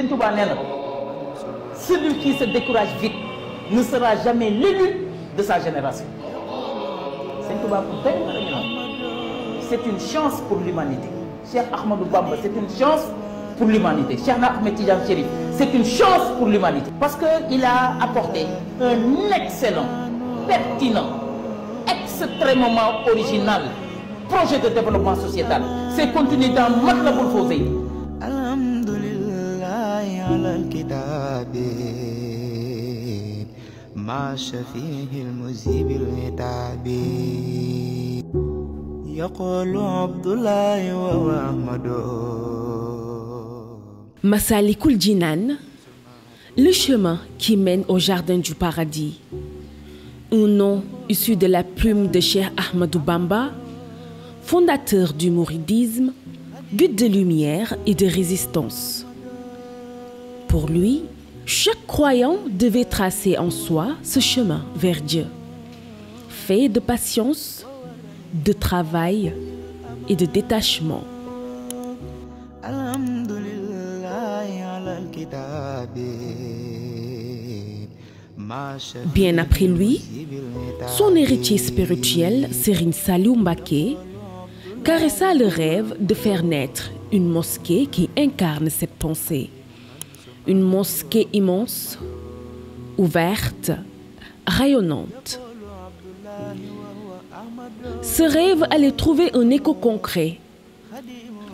Sëñ Touba nee na celui qui se décourage vite ne sera jamais l'élu de sa génération. Sëñ Touba pour tey c'est une chance pour l'humanité. Cheikh Ahmadou Bamba, c'est une chance pour l'humanité. Cheikh Ahmed Tidiane Chérif, c'est une chance pour l'humanité. Parce qu'il a apporté un excellent, pertinent, extrêmement original projet de développement sociétal. C'est contenu dans Matlaboul Fawzeyni. Alhamdulillahi ala al-kitabi ma shafihi al-muzibi al-hitabi yaqulu Abdullahi wa Ahmadu. Massalikul Jinan, le chemin qui mène au jardin du paradis. Un nom issu de la plume de Cheikh Ahmadou Bamba, fondateur du mouridisme, guide de lumière et de résistance. Pour lui, chaque croyant devait tracer en soi ce chemin vers Dieu, fait de patience, de travail et de détachement. Bien après lui, son héritier spirituel, Serigne Saliou Mbacké, caressa le rêve de faire naître une mosquée qui incarne cette pensée. Une mosquée immense, ouverte, rayonnante. Ce rêve allait trouver un écho concret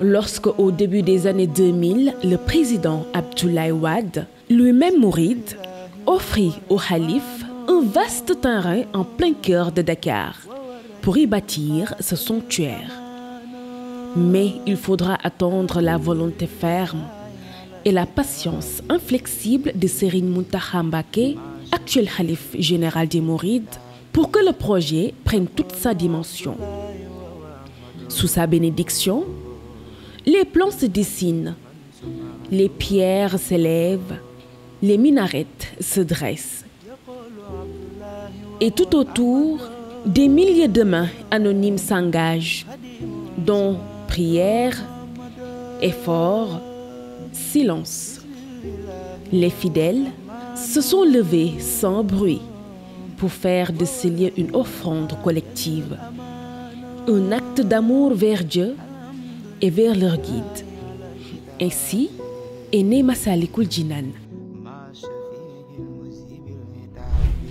lorsque, au début des années 2000, le président Abdoulaye Wade, lui-même mouride, offrit au calife un vaste terrain en plein cœur de Dakar pour y bâtir ce sanctuaire. Mais il faudra attendre la volonté ferme et la patience inflexible de Serigne Mountakha Mbacké, actuel calife général des Mourides, pour que le projet prenne toute sa dimension. Sous sa bénédiction, les plans se dessinent, les pierres s'élèvent, les minarettes se dressent. Et tout autour, des milliers de mains anonymes s'engagent, dont prière, effort, silence. Les fidèles se sont levés sans bruit pour faire de ce lieu une offrande collective, un acte d'amour vers Dieu et vers leur guide. Ainsi est né Massalikul Jinan.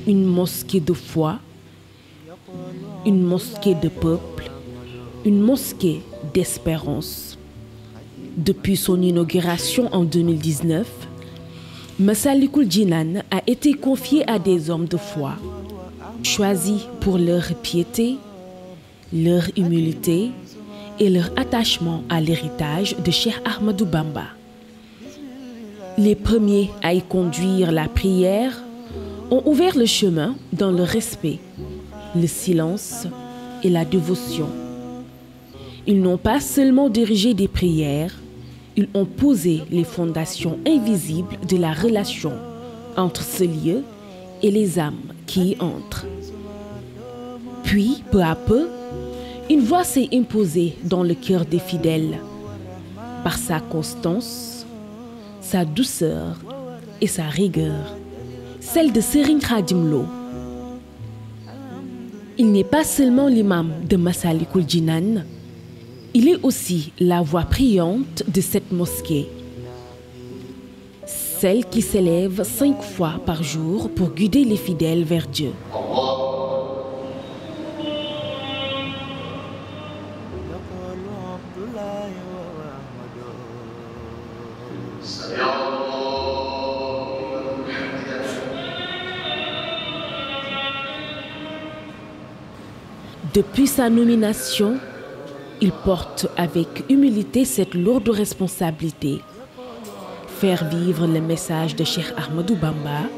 Une mosquée de foi, une mosquée de peuple, une mosquée d'espérance. Depuis son inauguration en 2019, Massalikul Jinan a été confié à des hommes de foi, choisis pour leur piété, leur humilité et leur attachement à l'héritage de Cheikh Ahmadou Bamba. Les premiers à y conduire la prière ont ouvert le chemin dans le respect, le silence et la dévotion. Ils n'ont pas seulement dirigé des prières, ils ont posé les fondations invisibles de la relation entre ce lieu et les âmes qui y entrent. Puis, peu à peu, une voix s'est imposée dans le cœur des fidèles, par sa constance, sa douceur et sa rigueur, celle de Serigne Khadim Lo. Il n'est pas seulement l'imam de Massalikul Jinan, il est aussi la voix priante de cette mosquée, celle qui s'élève 5 fois par jour pour guider les fidèles vers Dieu. Depuis sa nomination, il porte avec humilité cette lourde responsabilité. Faire vivre le message de Cheikh Ahmadou Bamba,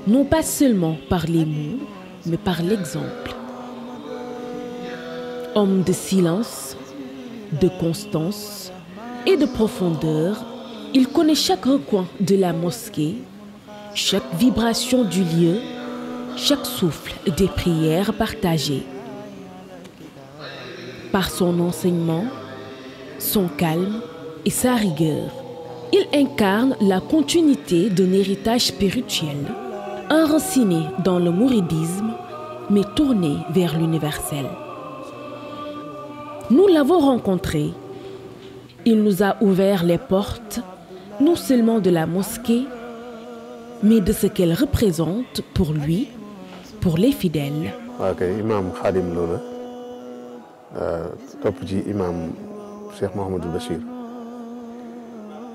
non pas seulement par les mots, mais par l'exemple. Homme de silence, de constance et de profondeur, il connaît chaque recoin de la mosquée, chaque vibration du lieu, chaque souffle des prières partagées. Par son enseignement, son calme et sa rigueur, Il incarne la continuité d'un héritage spirituel, enraciné dans le mouridisme, mais tourné vers l'universel. Nous l'avons rencontré. Il nous a ouvert les portes, non seulement de la mosquée, mais de ce qu'elle représente pour lui, pour les fidèles. Ok, Imam Khadim Lo la topp ci imam Cheikh Mouhamadou Bachir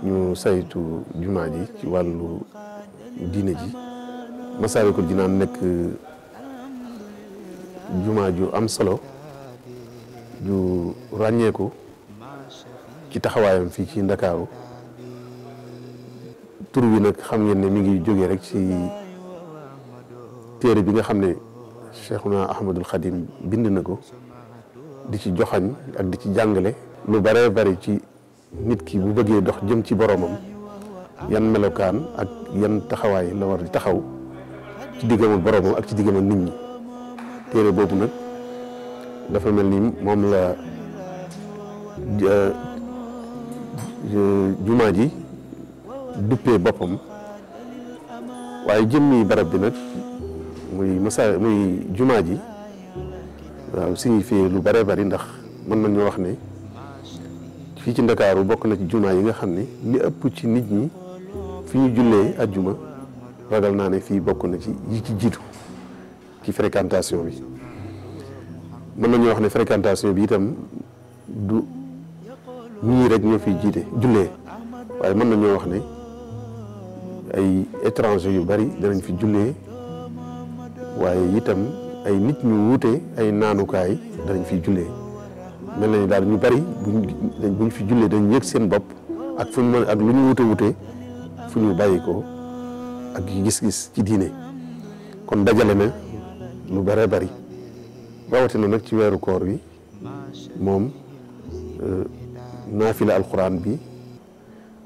ñu saytu jumaa ji ci wàllu diine ji Masaalikul Jinaan nekk jumaa ju am solo ju ràññeeku ci taxawaayam fii ci Ndakaaru tur wi nag xam ngeen ne mi ngi jógee rek ci téere bi nga xam ne Cheikhuna Ahmadul Khadim bind na ko di ci joxañ ak di ci jàngale lu bare bari ci nit ki bu bëggee dox jëm ci boromam yan melokaan ak yan taxawaay la war di taxaw ci diggam ak boromam ak ci diggam ak nit ñi téere boobu nag dafa mel ni moom la jumaa ji duppee boppam waaye jëmmi barab bi nag muy jumaa ji waaw signifie lu bare bari ndax mën nañu wax ne fii ci Ndakaaru bokk na ci jumaa yi nga xam ne li ëpp ci nit ñi fi ñu jullee ajjuma ragal naa ne fii bokk na ci yi ci jiitu ci fréquentation bi mën nañu wax ne fréquentation bi itam du ñii rek ñoo fiy jiite jullee waaye mën nañoo wax ne ay étranger yu bari danañ fi jullee waaye itam ay nit ñu wuute ay naanukaay danañ fi jullee mel na ni daal ñu bari buñ fi jullee dañ yëg seen bopp ak fu ñu mën ak lu ñu wuute fu ñu bàyyi ko ak gis-gis ci diine kon dajale na lu bare bari rawatina nag ci weeru koor wi moom naafila alquran bi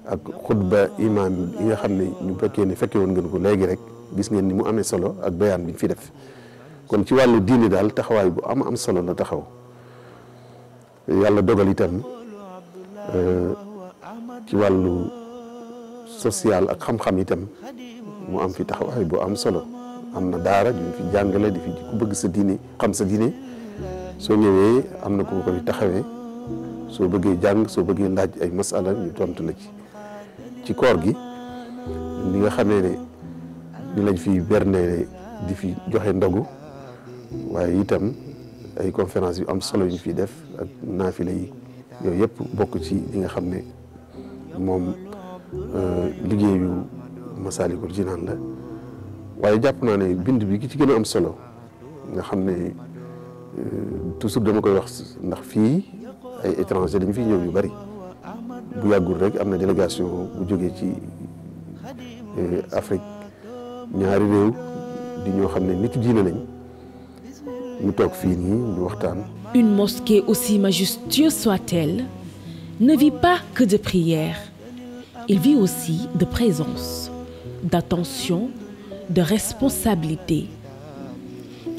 ak xutba imaam yi nga xam ne ñu fekkee ne fekke woon ngeen ko léegi rek gis ngeen ni mu amee solo ak bayaan bi ñu fi def kon ci wàllu diine daal taxawaay bu am solo la taxaw yàlla dogal itam ci wàllu social ak xam-xam itam mu am fi taxawaay bu am solo am na daara ñu fi jàngale di fi ku bëgg sa diine xam sa diine soo ñëwee am na ku koy taxawee soo bëggee jàng soo bëggee laaj ay masala ñu tontu la ci koor gi li nga xamee ne ni lañ fi berne di fi joxe ndogu waaye itam ay conférence yu am solo yu ñu fi def ak naafila yi yooyu yëpp bokk ci li nga xam ne moom liggéeyu Masaalikul Jinaan la waaye jàpp naa ne bind bi ki ci gën a am solo nga xam ne toujours dama koy wax ndax fii ay étranger dañu fi ñëw yu bari bu yàggul rek am na délégation bu jógee ci Afrique ñaari réew di ñoo xam ne nitu diine lañ ñu toog fii nii ñu waxtaan. Une mosquée aussi majestueuse soit-elle ne vit pas que de prières. Il vit aussi de présence, d'attention, de responsabilité.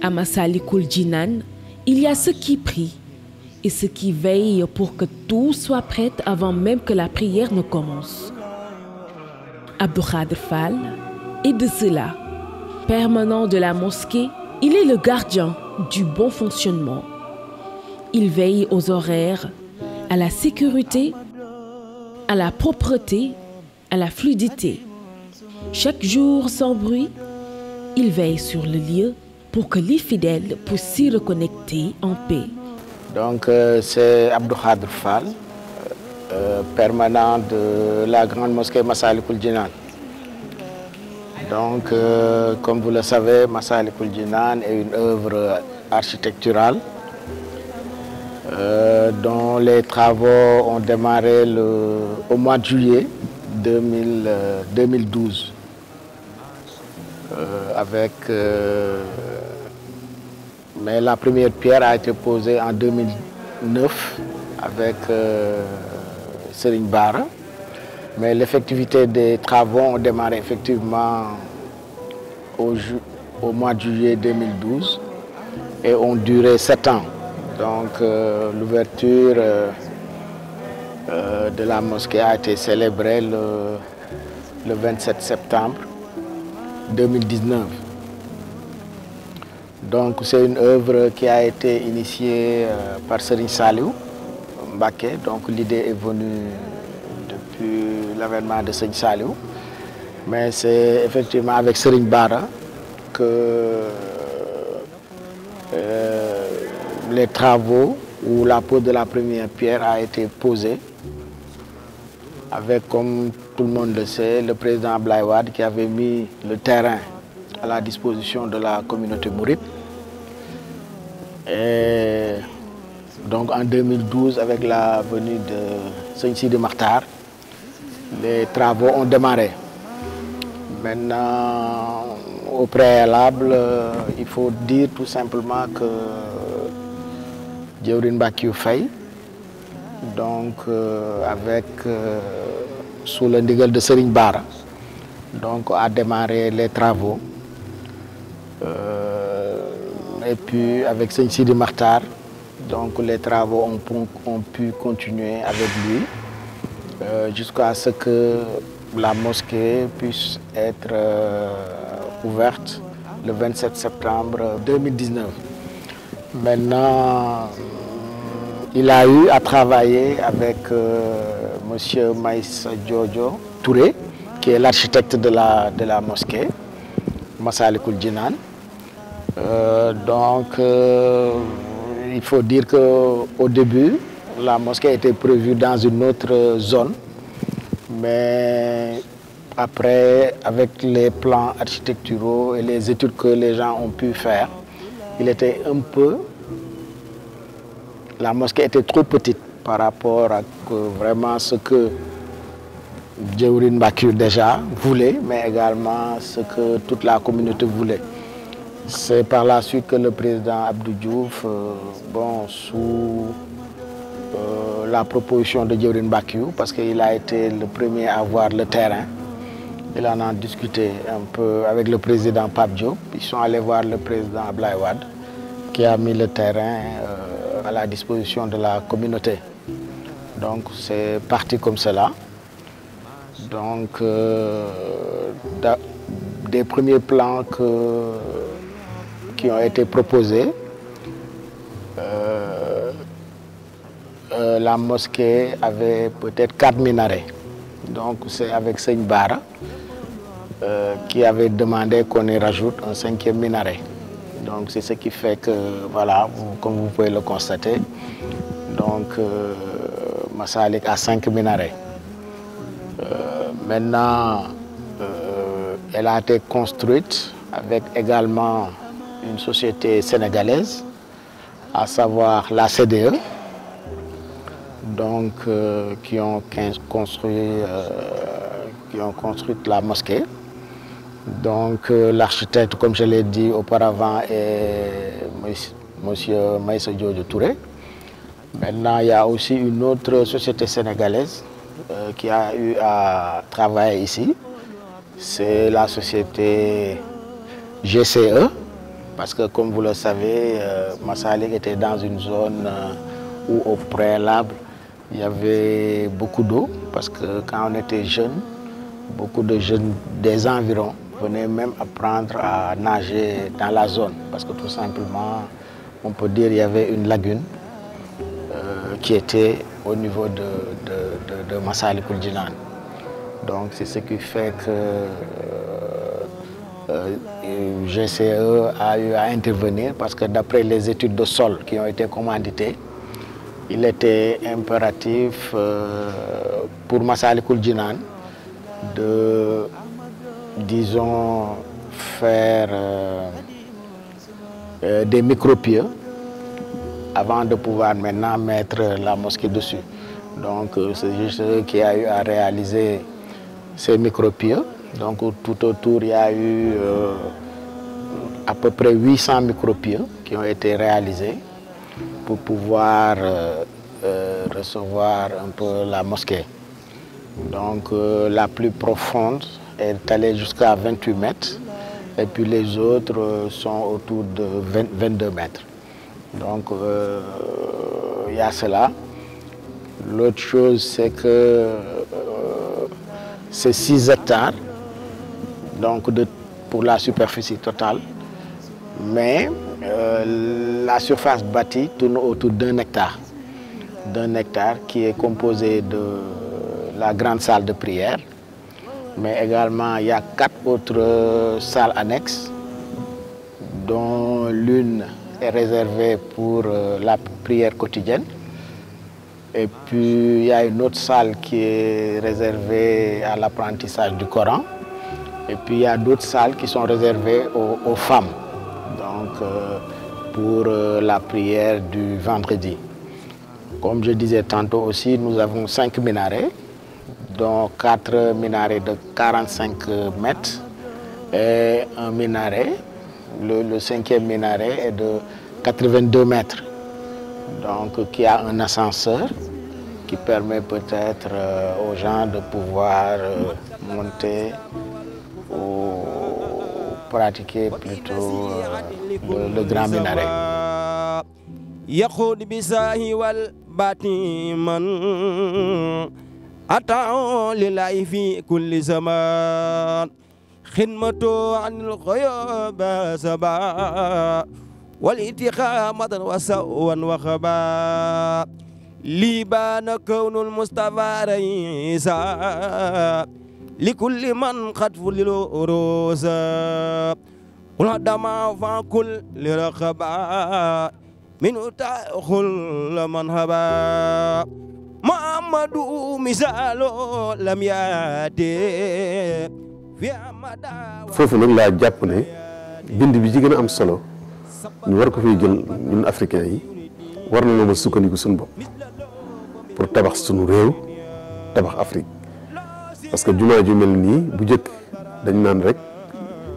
À Masaalikul Jinaan, il y a ceux qui prient et ceux qui veillent pour que tout soit prêt avant même que la prière ne commence. Abdou Khader Fall est de cela. Permanent de la mosquée, il est le gardien du bon fonctionnement. Il veille aux horaires, à la sécurité, à la propreté, à la fluidité. Chaque jour sans bruit, il veille sur le lieu pour que les fidèles puissent s'y reconnecter en paix. Donc c'est Abdou Khader Fall, permanent de la grande mosquée Masaalikul Jinaan. Donc comme vous le savez, Masaalikul Jinaan est une œuvre architecturale dont les travaux ont démarré au mois de juillet 2012 mais la première pierre a été posée en 2009 avec Serigne Bara, mais l'effectivité des travaux ont démarré effectivement au mois de juillet 2012 et ont duré 7 ans. Donc l'ouverture de la mosquée a été célébré le 27 septembre 2019. Donc c'est une œuvre qui a été initiée par Serigne Saliou Mbacké. Donc l'idée est venue depuis l'avènement de Serigne Saliou. Mais c'est effectivement avec Serigne Bara que les travaux ou la pose de la première pierre a été posée avec, comme tout le monde le sait, le président Abdoulaye Wade qui avait mis le terrain à la disposition de la communauté mouride. Et donc en 2012, avec la venue de Serigne Sidi Makhtar, les travaux ont démarré. Maintenant, au préalable, il faut dire tout simplement que Djewrin Mbacké Faye, donc sous le ndigal de Serigne Bara, donc a démarré les travaux. Et puis avec Serigne Sidi Makhtar, donc les travaux ont pu continuer avec lui jusqu'à ce que la mosquée puisse être ouverte le 27 septembre 2019. Maintenant, il a eu à travailler avec monsieur Maïssa Jojo Touré, qui est l'architecte de la mosquée, Massalikul Jinan. Il faut dire qu'au début, la mosquée était prévue dans une autre zone. Mais après, avec les plans architecturaux et les études que les gens ont pu faire, la mosquée était trop petite par rapport à vraiment ce que Djewrin Mbacké déjà voulait, mais également ce que toute la communauté voulait. C'est par la suite que le président Abdou Diouf, sous la proposition de Djewrin Mbacké, parce qu'il a été le premier à voir le terrain, il en a discuté un peu avec le président Pape Diop. Ils sont allés voir le président Abdoulaye Wade, qui a mis le terrain à la disposition de la communauté. Donc c'est parti comme cela. Donc des premiers plans qui ont été proposés, la mosquée avait peut-être 4 minarets. Donc c'est avec Serigne Bara qui avait demandé qu'on y rajoute un 5e minaret. Donc c'est ce qui fait que, voilà, comme vous pouvez le constater, donc Massalik a 5 minarets. Maintenant, elle a été construite avec également une société sénégalaise, à savoir la CDE, donc qui ont construit la mosquée. Donc l'architecte, comme je l'ai dit auparavant, est monsieur Maïssa Jojo Touré. Maintenant, il y a aussi une autre société sénégalaise qui a eu à travailler ici. C'est la société GCE, parce que comme vous le savez, Massalik était dans une zone où au préalable, il y avait beaucoup d'eau, parce que quand on était jeune, beaucoup de jeunes des environs venaient même apprendre à nager dans la zone, parce que tout simplement, on peut dire qu'il y avait une lagune qui était au niveau de Massalikul Jinan. Donc c'est ce qui fait que GCE a eu à intervenir, parce que d'après les études de sol qui ont été commanditées, il était impératif pour Massalikul Jinan de, disons, faire des micropieux avant de pouvoir maintenant mettre la mosquée dessus. Donc c'est juste qui a eu à réaliser ces micropieux. Donc tout autour, il y a eu à peu près 800 micropieux qui ont été réalisés pour pouvoir recevoir un peu la mosquée. Donc la plus profonde est allée jusqu'à 28 mètres et puis les autres sont autour de 22 mètres. Donc il y a cela. L'autre chose, c'est que c'est 6 hectares donc pour la superficie totale, mais la surface bâtie tourne autour d'1 hectare. D'1 hectare qui est composé de la grande salle de prière, mais également il y a 4 autres salles annexes, dont l'une est réservée pour la prière quotidienne. Et puis il y a une autre salle qui est réservée à l'apprentissage du Coran. Et puis il y a d'autres salles qui sont réservées aux femmes, donc pour la prière du vendredi. Comme je disais tantôt aussi, nous avons 5 minarets, dont 4 minarets de 45 mètres et un minaret, le 5e minaret est de 82 mètres. Donc qui a un ascenseur qui permet peut-être aux gens de pouvoir monter ou pratiquer plutôt le grand minaret. يخود بساه والباتي من أتى لله في كل زمان خدمته عن الغيوب سبا والاتخامة وسوءا وخبا ليبان كون المصطفى رئيسا لكل من خطف للأروس والدماء فكل لرخبا من تأخل من هبا محمد مثال لم يأتي في أمدا. foofu nag laa jàpp ne bind bi ci gën a am solo ñu war ko fiy jël ñun africains yi war na noo ma sukkandiku suñu bopp pour tabax suñu réew tabax Afrique parce que jumaa ju mel nii bu njëkk dañ naan rek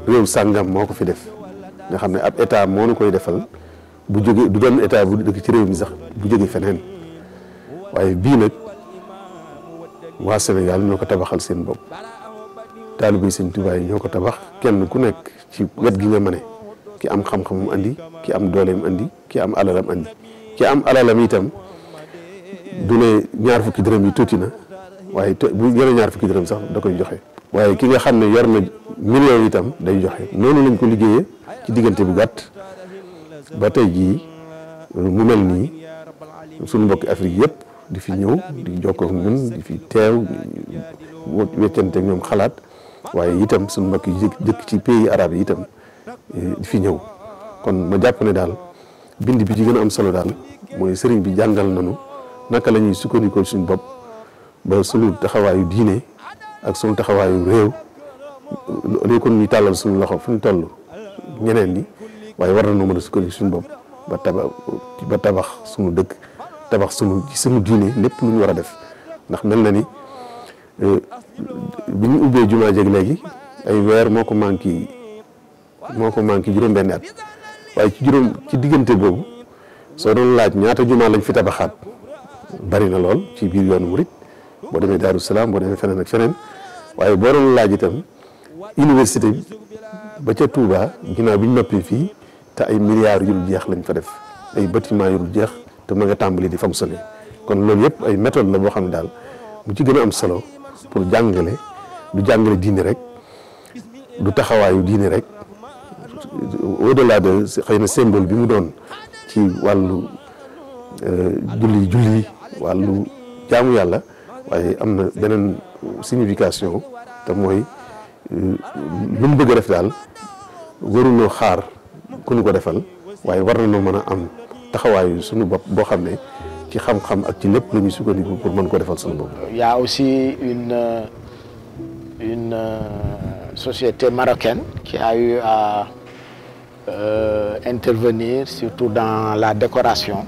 réew sàngam moo ko fi def nga xam ne ab état moo nu koy defal bu jógee du doon état bu dëkk ci réew mi sax bu jógee feneen waaye bii nag waa Sénégal ñoo ko tabaxal seen bopp taalibe Sëñ Tuubaa yi ñoo ko tabax kenn ku nekk ci wet gi nga mëne ki am xam-xamam andi ki am dooleem andi ki am alalam andi ki am alalam itam du ne ñaar fukki dërëm yi tuuti na waaye bu yore ñaar fukki dërëm sax da koy joxe waaye ki nga xam ne yor na million itam day joxe noonu lañ ko liggéeyee ci diggante bu gàtt ba tey jii mu mel nii suñu mbokki Afrique yëpp di fi ñëw di jokkoo ak ñun di fi teew weccante ak ñoom xalaat waaye itam suñu mbokk yi dëkk ci pays arabe yi itam di fi ñëw kon ma jàpp ne daal bind bi ci gën a am solo daal mooy sëriñ bi jàngal nañu naka la ñuy sukkandikoo suñu bopp ba suñu taxawaayu diine ak suñu taxawaayu réew léegi kon ñuy tàllal suñu loxo fu ñu toll ñeneen ñi waaye war nañoo mën a sukkandiku suñu bopp ba tabax suñu dëkk tabax suñu diine lépp lu ñu war a def ndax mel na ni bi ñu ubbee jumaa jeg léegi ay weer moo ko manqué juróom-benni at waaye ci diggante boobu soo doon laaj ñaata jumaa lañ fi tabaxaat bari na lool ci biir yoonu murit boo demee Daaru Salaam boo demee feneen ak feneen waaye boo doon laaj itam université ba ca Touba ginnaaw bi ñu noppee fii te ay milliards yu dul jeex lañ fa def ay bâtiment yu dul jeex te ma nga tàmbali di fonctionner kon loolu yëpp ay méthode la boo xam ne daal mu ci gën a am solo pour jàngale du jàngale diine rek du taxawaayu diine rek au-delà de xëy na symbole bi mu doon ci wàllu julli wàllu jaamu yàlla waaye am na beneen signification te mooy lu mu bëgg a def daal waruñoo xaar ku ñu ko defal waaye war nañoo mën a am taxawaayu suñu bopp boo xam ne ci xam-xam ak ci lépp la ñuy sukkandiku pour mën ko defal suñu bopp. Il y a aussi une société marocaine qui a eu à intervenir surtout dans la décoration.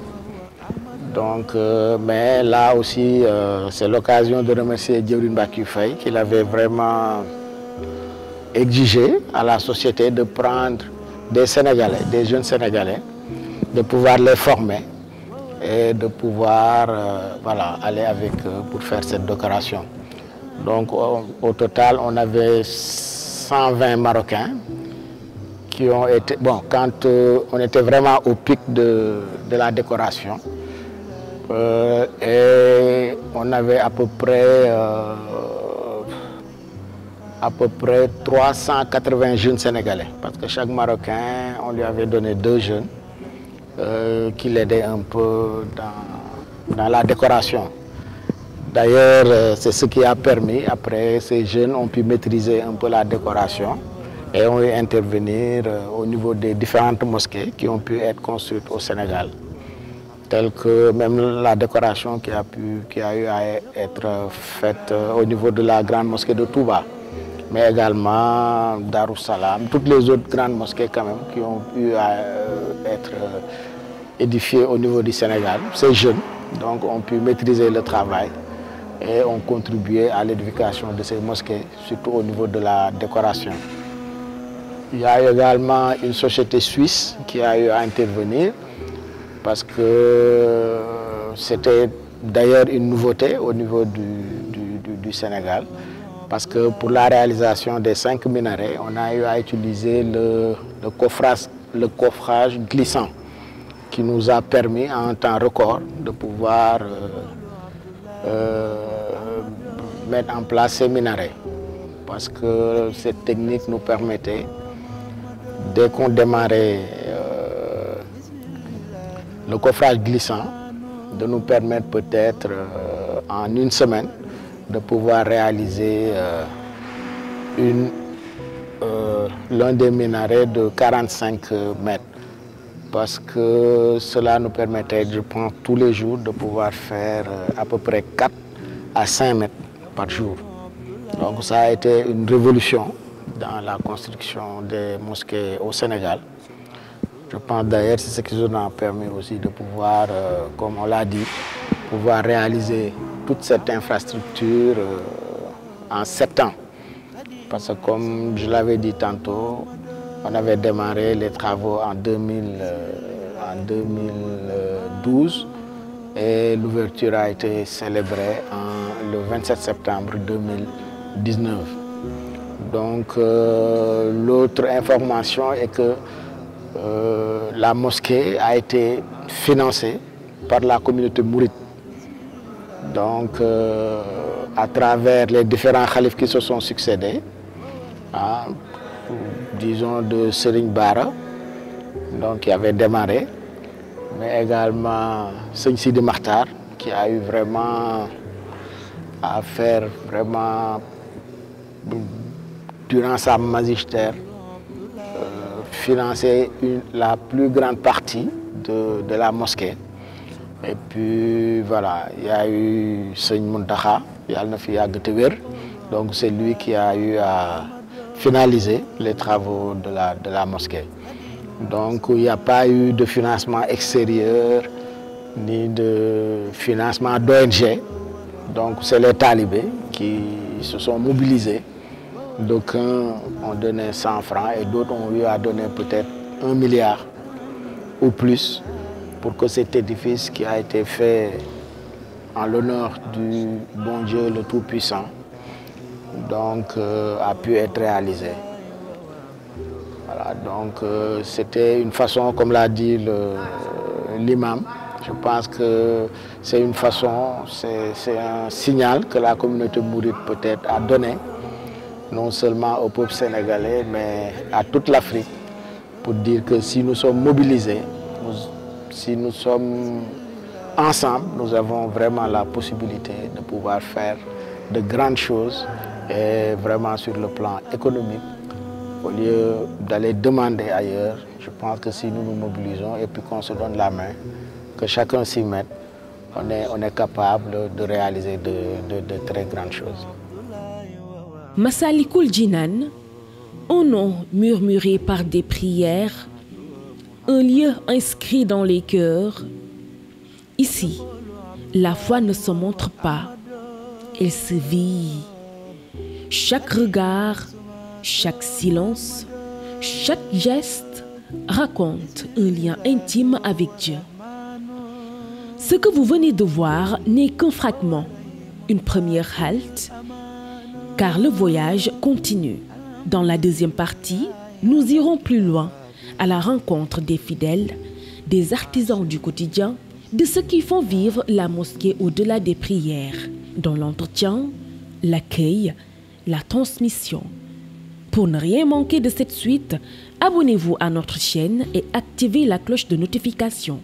Donc, mais là aussi, c'est l'occasion de remercier Djibril Mbacké Faye qui l'avait vraiment exigé à la société de prendre des Sénégalais, des jeunes Sénégalais, de pouvoir les former et de pouvoir voilà, aller avec eux pour faire cette décoration. Donc au total, on avait 120 Marocains qui ont été... Bon, quand on était vraiment au pic de la décoration, Et on avait à peu près 380 jeunes Sénégalais. Parce que chaque Marocain, on lui avait donné 2 jeunes qui l'aidaient un peu dans la décoration. D'ailleurs, c'est ce qui a permis, après, ces jeunes ont pu maîtriser un peu la décoration et ont pu intervenir au niveau des différentes mosquées qui ont pu être construites au Sénégal. Telles que même la décoration qui a eu à être faite au niveau de la grande mosquée de Touba, mais également Darussalam, toutes les autres grandes mosquées quand même qui ont pu être édifiées au niveau du Sénégal. Ces jeunes donc, ont pu maîtriser le travail et ont contribué à l'édification de ces mosquées, surtout au niveau de la décoration. Il y a également une société suisse qui a eu à intervenir parce que c'était d'ailleurs une nouveauté au niveau du Sénégal. Parce que pour la réalisation des 5 minarets, on a eu à utiliser le coffrage glissant qui nous a permis en un temps record de pouvoir mettre en place ces minarets. Parce que cette technique nous permettait, dès qu'on démarrait le coffrage glissant, de nous permettre peut-être en une semaine de pouvoir réaliser l'un des minarets de 45 mètres. Parce que cela nous permettait, je pense, tous les jours de pouvoir faire à peu près 4 à 5 mètres par jour. Donc ça a été une révolution dans la construction des mosquées au Sénégal. Je pense d'ailleurs c'est ce qui nous a permis aussi de pouvoir, comme on l'a dit, pouvoir réaliser toute cette infrastructure en 7 ans. Parce que comme je l'avais dit tantôt, on avait démarré les travaux en 2012 et l'ouverture a été célébrée le 27 septembre 2019. Donc l'autre information est que la mosquée a été financée par la communauté mouride. Donc à travers les différents khalifes qui se sont succédés, disons de Serigne Bara, donc qui avait démarré, mais également Serigne Sidi Makhtar qui a eu vraiment à faire vraiment durant sa magistère financer la plus grande partie de la mosquée. Et puis voilà, il y a eu Serigne Mountakha, donc c'est lui qui a eu à finaliser les travaux de la mosquée. Donc il n'y a pas eu de financement extérieur ni de financement d'ONG. Donc c'est les talibés qui se sont mobilisés. D'aucuns ont donné 100 francs et d'autres ont eu à donner peut-être 1 milliard ou plus pour que cet édifice qui a été fait en l'honneur du bon Dieu le Tout-Puissant donc a pu être réalisé. Voilà, donc c'était une façon, comme l'a dit l'imam, je pense que c'est une façon, c'est un signal que la communauté mouride peut-être a donné, non seulement au peuple sénégalais, mais à toute l'Afrique, pour dire que si nous sommes mobilisés, si nous sommes ensemble, nous avons vraiment la possibilité de pouvoir faire de grandes choses, et vraiment sur le plan économique, au lieu d'aller demander ailleurs. Je pense que si nous nous mobilisons et puis qu'on se donne la main, que chacun s'y mette, on est capable de réaliser de très grandes choses. Massalikul Jinan, un nom murmuré par des prières, un lieu inscrit dans les cœurs. Ici, la foi ne se montre pas, elle se vit. Chaque regard, chaque silence, chaque geste raconte un lien intime avec Dieu. Ce que vous venez de voir n'est qu'un fragment, une première halte, car le voyage continue. Dans la deuxième partie, nous irons plus loin, à la rencontre des fidèles, des artisans du quotidien de ceux qui font vivre la mosquée au-delà des prières, dans l'entretien, l'accueil, la transmission. Pour ne rien manquer de cette suite, abonnez-vous à notre chaîne et activez la cloche de notification.